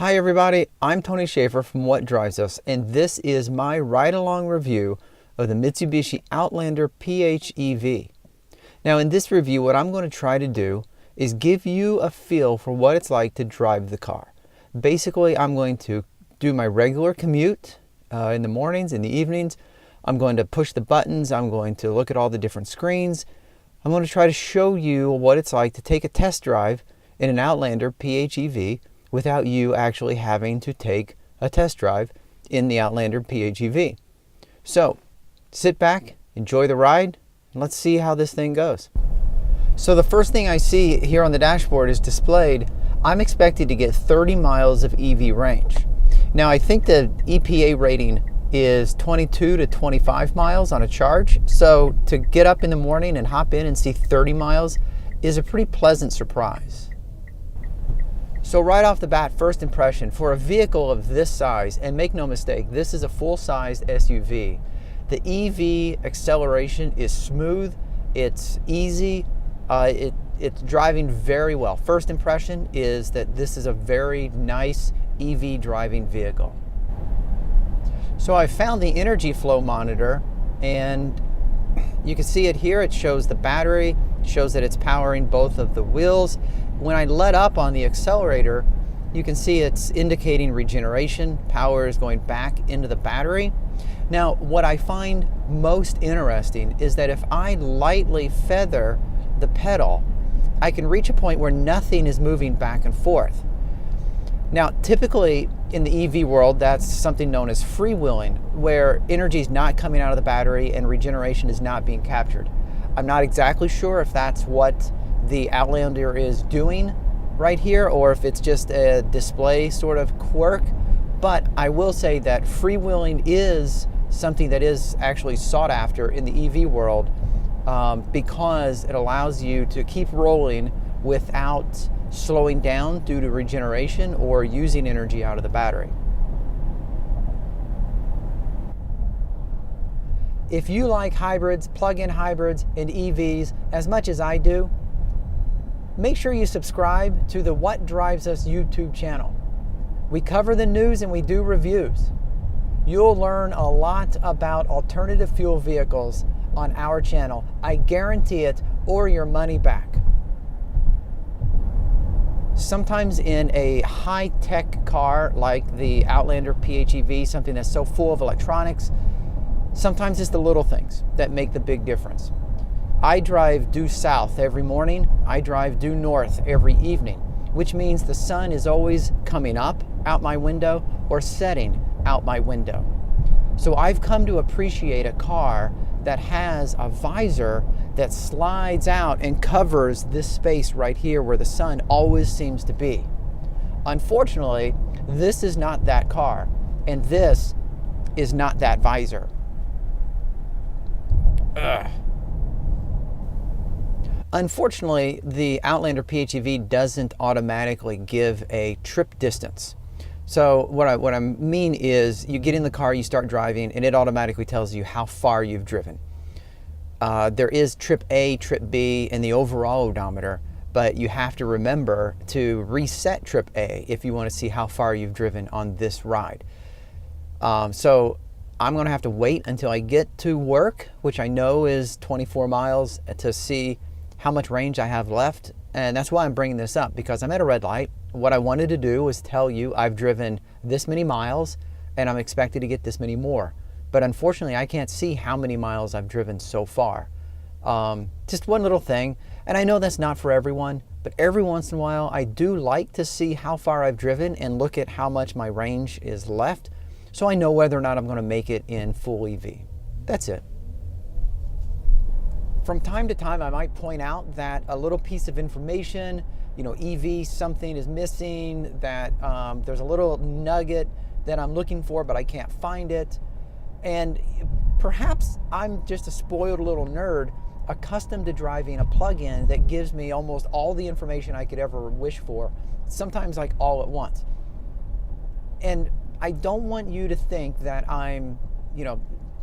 Hi everybody, I'm Tony Schaefer from What Drives Us, and this is my ride-along review of the Mitsubishi Outlander PHEV. Now in this review, what I'm going to try to do is give you a feel for what it's like to drive the car. Basically, I'm going to do my regular commute in the mornings, in the evenings. I'm going to push the buttons, I'm going to look at all the different screens. I'm going to try to show you what it's like to take a test drive in an Outlander PHEV without you actually having to take a test drive in the Outlander PHEV. So sit back, enjoy the ride, and let's see how this thing goes. So the first thing I see here on the dashboard is displayed, I'm expected to get 30 miles of EV range. Now I think the EPA rating is 22 to 25 miles on a charge. So to get up in the morning and hop in and see 30 miles is a pretty pleasant surprise. So right off the bat, first impression, for a vehicle of this size, and make no mistake, this is a full-sized SUV, the EV acceleration is smooth, it's easy, it's driving very well. First impression is that this is a very nice EV driving vehicle. So I found the energy flow monitor, and you can see it here. It shows the battery, shows that it's powering both of the wheels. When I let up on the accelerator, you can see it's indicating regeneration. Power is going back into the battery. Now, what I find most interesting is that if I lightly feather the pedal, I can reach a point where nothing is moving back and forth. Now, typically in the EV world, that's something known as freewheeling, where energy is not coming out of the battery and regeneration is not being captured. I'm not exactly sure if that's what the Outlander is doing right here, or if it's just a display sort of quirk, but I will say that freewheeling is something that is actually sought after in the EV world because it allows you to keep rolling without slowing down due to regeneration or using energy out of the battery. If you like hybrids, plug-in hybrids, and EVs as much as I do, make sure you subscribe to the What Drives Us YouTube channel. We cover the news and we do reviews. You'll learn a lot about alternative fuel vehicles on our channel. I guarantee it, or your money back. Sometimes in a high-tech car like the Outlander PHEV, something that's so full of electronics, sometimes it's the little things that make the big difference. I drive due south every morning. I drive due north every evening, which means the sun is always coming up out my window or setting out my window. So I've come to appreciate a car that has a visor that slides out and covers this space right here where the sun always seems to be. Unfortunately, this is not that car, and this is not that visor. Ugh. Unfortunately, the Outlander PHEV doesn't automatically give a trip distance. So what I mean is, you get in the car, you start driving, and it automatically tells you how far you've driven. There is trip A, trip B, and the overall odometer, but you have to remember to reset trip A if you want to see how far you've driven on this ride. So I'm going to have to wait until I get to work, which I know is 24 miles, to see how much range I have left. And that's why I'm bringing this up, because I'm at a red light. What I wanted to do was tell you I've driven this many miles and I'm expected to get this many more. But unfortunately, I can't see how many miles I've driven so far. Just one little thing, and I know that's not for everyone, but every once in a while I do like to see how far I've driven and look at how much my range is left, so I know whether or not I'm going to make it in full EV. That's it. From time to time, I might point out that a little piece of information, EV, something is missing, that there's a little nugget that I'm looking for, but I can't find it. And perhaps I'm just a spoiled little nerd, accustomed to driving a plug-in that gives me almost all the information I could ever wish for, sometimes like all at once. And I don't want you to think that I'm,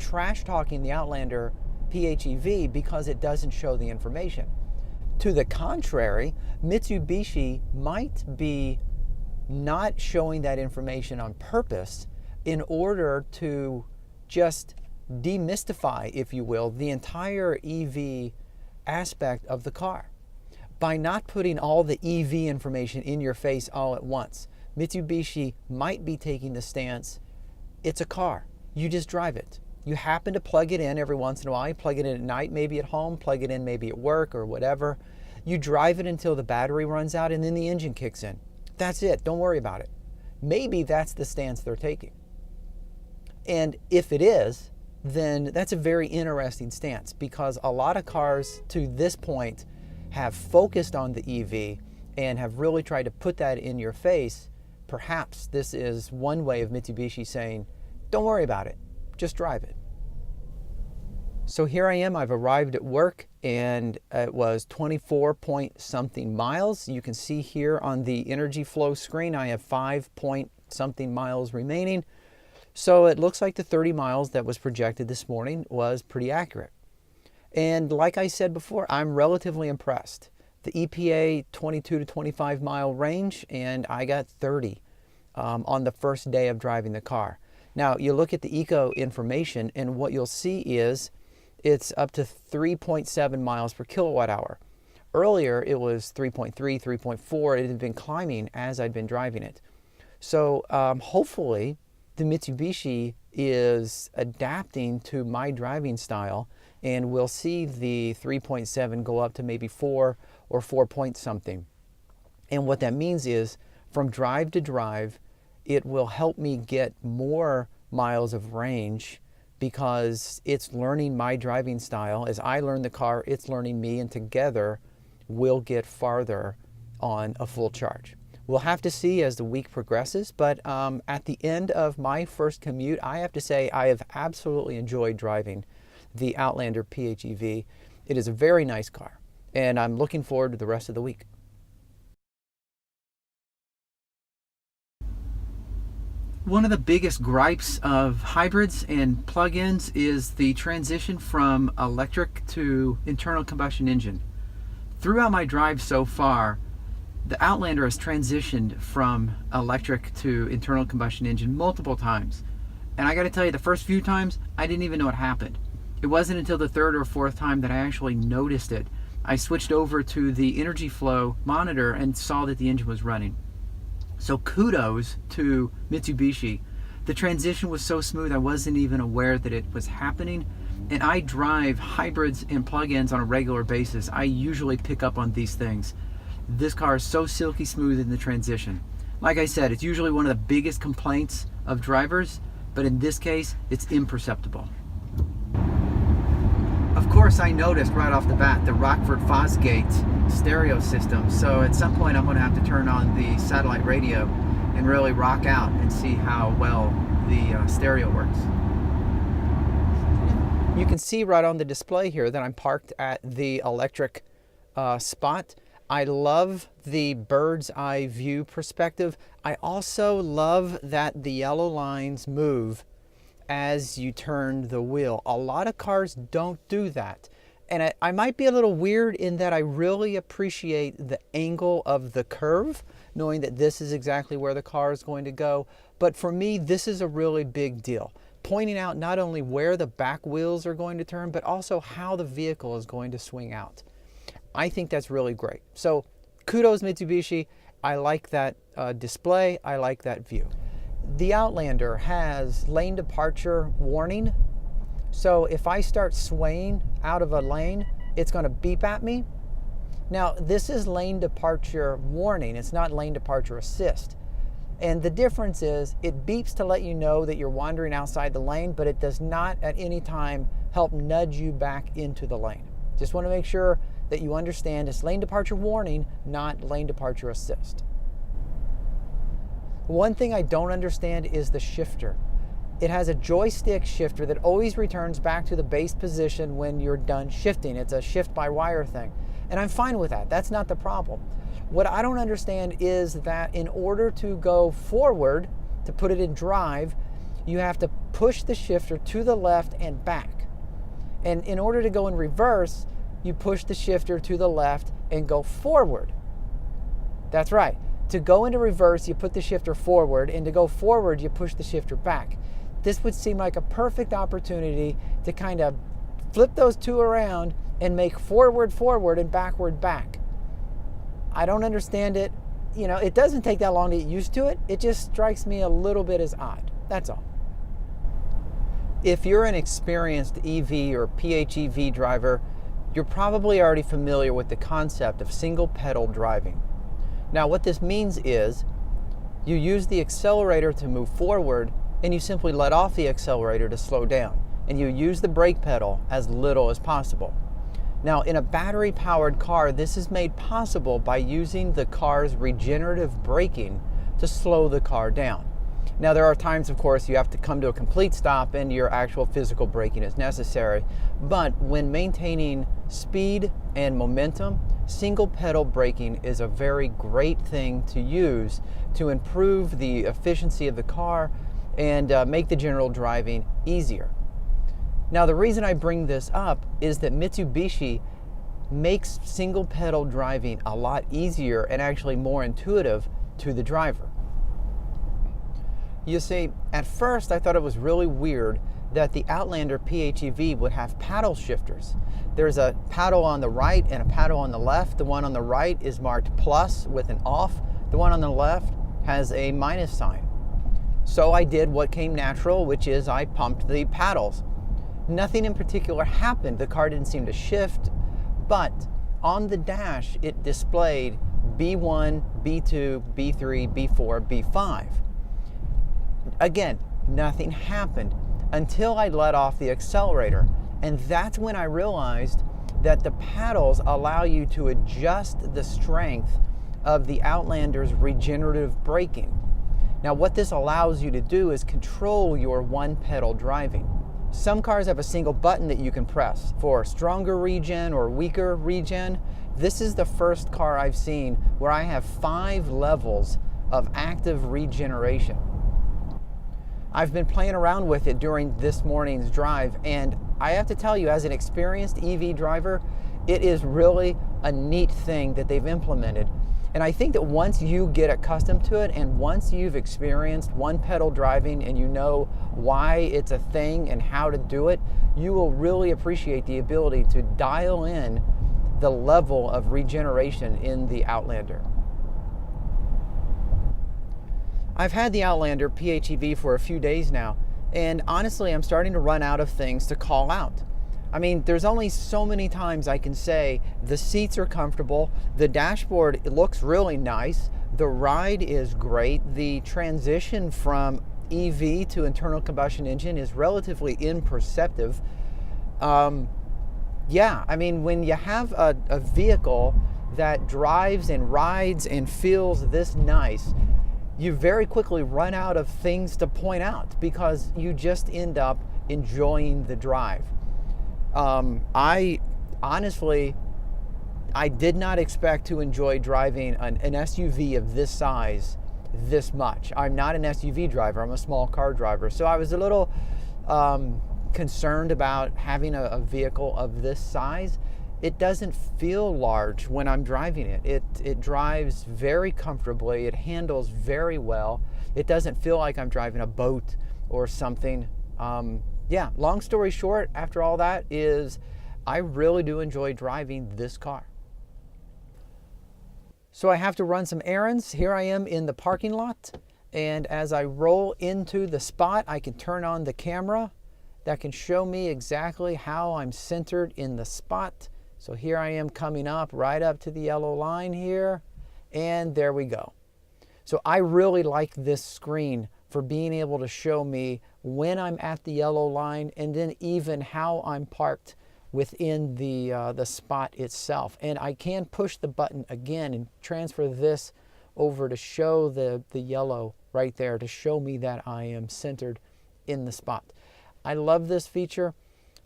trash talking the Outlander PHEV because it doesn't show the information. To the contrary, Mitsubishi might be not showing that information on purpose in order to just demystify, if you will, the entire EV aspect of the car. By not putting all the EV information in your face all at once, Mitsubishi might be taking the stance, it's a car, you just drive it. You happen to plug it in every once in a while. You plug it in at night, maybe at home, plug it in maybe at work or whatever. You drive it until the battery runs out and then the engine kicks in. That's it, don't worry about it. Maybe that's the stance they're taking. And if it is, then that's a very interesting stance, because a lot of cars to this point have focused on the EV and have really tried to put that in your face. Perhaps this is one way of Mitsubishi saying, don't worry about it, just drive it. So here I am, I've arrived at work, and it was 24 point something miles. You can see here on the energy flow screen, I have 5 point something miles remaining. So it looks like the 30 miles that was projected this morning was pretty accurate. And like I said before, I'm relatively impressed. The EPA 22 to 25 mile range, and I got 30 on the first day of driving the car. Now you look at the eco information, and what you'll see is it's up to 3.7 miles per kilowatt hour. Earlier it was 3.3, 3.4. It had been climbing as I'd been driving it. So hopefully the Mitsubishi is adapting to my driving style, and we'll see the 3.7 go up to maybe 4 or 4 point something. And what that means is, from drive to drive, it will help me get more miles of range, because it's learning my driving style. As I learn the car, it's learning me, and together we'll get farther on a full charge. We'll have to see as the week progresses, but at the end of my first commute, I have to say I have absolutely enjoyed driving the Outlander PHEV. It is a very nice car, and I'm looking forward to the rest of the week. One of the biggest gripes of hybrids and plug-ins is the transition from electric to internal combustion engine. Throughout my drive so far, the Outlander has transitioned from electric to internal combustion engine multiple times. And I gotta tell you, the first few times, I didn't even know what happened. It wasn't until the third or fourth time that I actually noticed it. I switched over to the energy flow monitor and saw that the engine was running. So kudos to Mitsubishi. The transition was so smooth, I wasn't even aware that it was happening. And I drive hybrids and plug-ins on a regular basis. I usually pick up on these things. This car is so silky smooth in the transition. Like I said, it's usually one of the biggest complaints of drivers, but in this case, it's imperceptible. Of course, I noticed right off the bat the Rockford Fosgate stereo system, so at some point I'm going to have to turn on the satellite radio and really rock out and see how well the stereo works. You can see right on the display here that I'm parked at the electric spot. I love the bird's eye view perspective. I also love that the yellow lines move as you turn the wheel. A lot of cars don't do that. And I might be a little weird in that I really appreciate the angle of the curve, knowing that this is exactly where the car is going to go. But for me, this is a really big deal. Pointing out not only where the back wheels are going to turn, but also how the vehicle is going to swing out. I think that's really great. So kudos Mitsubishi. I like that display. I like that view. The Outlander has lane departure warning. So if I start swaying out of a lane, it's going to beep at me. Now, this is lane departure warning. It's not lane departure assist. And the difference is it beeps to let you know that you're wandering outside the lane, but it does not at any time help nudge you back into the lane. Just want to make sure that you understand it's lane departure warning, not lane departure assist. One thing I don't understand is the shifter. It has a joystick shifter that always returns back to the base position when you're done shifting. It's a shift by wire thing. And I'm fine with that. That's not the problem. What I don't understand is that in order to go forward, to put it in drive, you have to push the shifter to the left and back. And in order to go in reverse, you push the shifter to the left and go forward. That's right. To go into reverse, you put the shifter forward, and to go forward, you push the shifter back. This would seem like a perfect opportunity to kind of flip those two around and make forward, forward, and backward, back. I don't understand it. You know, it doesn't take that long to get used to it. It just strikes me a little bit as odd. That's all. If you're an experienced EV or PHEV driver, you're probably already familiar with the concept of single pedal driving. Now, what this means is you use the accelerator to move forward, and you simply let off the accelerator to slow down, and you use the brake pedal as little as possible. Now, in a battery-powered car, this is made possible by using the car's regenerative braking to slow the car down. Now, there are times, of course, you have to come to a complete stop and your actual physical braking is necessary, but when maintaining speed and momentum, single pedal braking is a very great thing to use to improve the efficiency of the car and make the general driving easier. Now, the reason I bring this up is that Mitsubishi makes single pedal driving a lot easier and actually more intuitive to the driver. You see, at first I thought it was really weird that the Outlander PHEV would have paddle shifters. There's a paddle on the right and a paddle on the left. The one on the right is marked plus with an off. The one on the left has a minus sign. So I did what came natural, which is I pumped the paddles. Nothing in particular happened. The car didn't seem to shift, but on the dash it displayed B1, B2, B3, B4, B5. Again, nothing happened until I let off the accelerator. And that's when I realized that the paddles allow you to adjust the strength of the Outlander's regenerative braking. Now, what this allows you to do is control your one pedal driving. Some cars have a single button that you can press for stronger regen or weaker regen. This is the first car I've seen where I have 5 levels of active regeneration. I've been playing around with it during this morning's drive, and I have to tell you, as an experienced EV driver, it is really a neat thing that they've implemented. And I think that once you get accustomed to it, and once you've experienced one pedal driving and you know why it's a thing and how to do it, you will really appreciate the ability to dial in the level of regeneration in the Outlander. I've had the Outlander PHEV for a few days now, and honestly, I'm starting to run out of things to call out. I mean, there's only so many times I can say the seats are comfortable, the dashboard, it looks really nice, the ride is great, the transition from EV to internal combustion engine is relatively imperceptible. Yeah, I mean, when you have a vehicle that drives and rides and feels this nice, you very quickly run out of things to point out because you just end up enjoying the drive. I honestly did not expect to enjoy driving an SUV of this size this much. I'm not an SUV driver, I'm a small car driver. So I was a little concerned about having a vehicle of this size. It doesn't feel large when I'm driving it. It drives very comfortably, it handles very well. It doesn't feel like I'm driving a boat or something. Yeah, long story short, after all that is I really do enjoy driving this car. So I have to run some errands. Here I am in the parking lot, and as I roll into the spot, I can turn on the camera that can show me exactly how I'm centered in the spot. So here I am coming up right up to the yellow line here, and there we go. So I really like this screen for being able to show me when I'm at the yellow line and then even how I'm parked within the spot itself. And I can push the button again and transfer this over to show the yellow right there to show me that I am centered in the spot. I love this feature.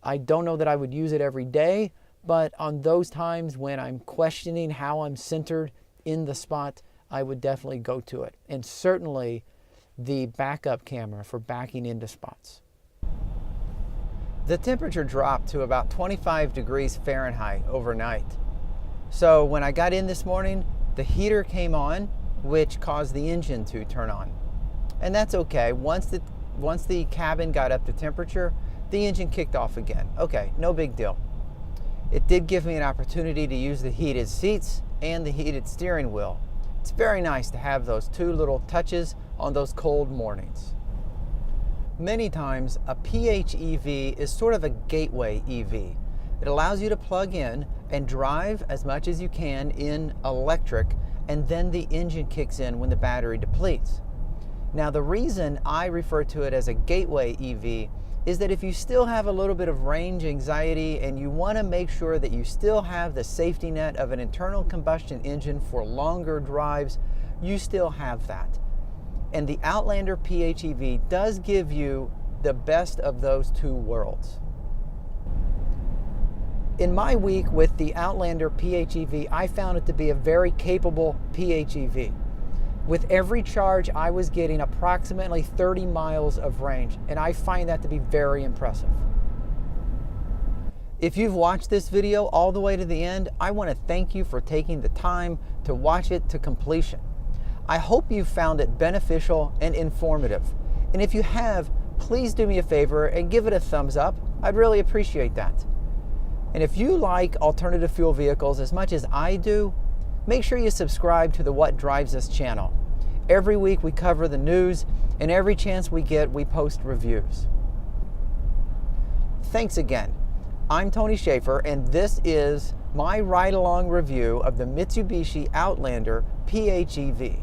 I don't know that I would use it every day, but on those times when I'm questioning how I'm centered in the spot, I would definitely go to it. And certainly the backup camera for backing into spots. The temperature dropped to about 25 degrees Fahrenheit overnight. So when I got in this morning, the heater came on which caused the engine to turn on. And that's okay. Once the cabin got up to temperature, the engine kicked off again. Okay, no big deal. It did give me an opportunity to use the heated seats and the heated steering wheel. It's very nice to have those two little touches on those cold mornings. Many times a PHEV is sort of a gateway EV. It allows you to plug in and drive as much as you can in electric, and then the engine kicks in when the battery depletes. Now, the reason I refer to it as a gateway EV is that if you still have a little bit of range anxiety and you want to make sure that you still have the safety net of an internal combustion engine for longer drives, you still have that. And the Outlander PHEV does give you the best of those two worlds. In my week with the Outlander PHEV, I found it to be a very capable PHEV. With every charge, I was getting approximately 30 miles of range, and I find that to be very impressive. If you've watched this video all the way to the end, I want to thank you for taking the time to watch it to completion. I hope you found it beneficial and informative. And if you have, please do me a favor and give it a thumbs up. I'd really appreciate that. And if you like alternative fuel vehicles as much as I do, make sure you subscribe to the What Drives Us channel. Every week we cover the news, and every chance we get, we post reviews. Thanks again. I'm Tony Schaefer, and this is my ride-along review of the Mitsubishi Outlander PHEV.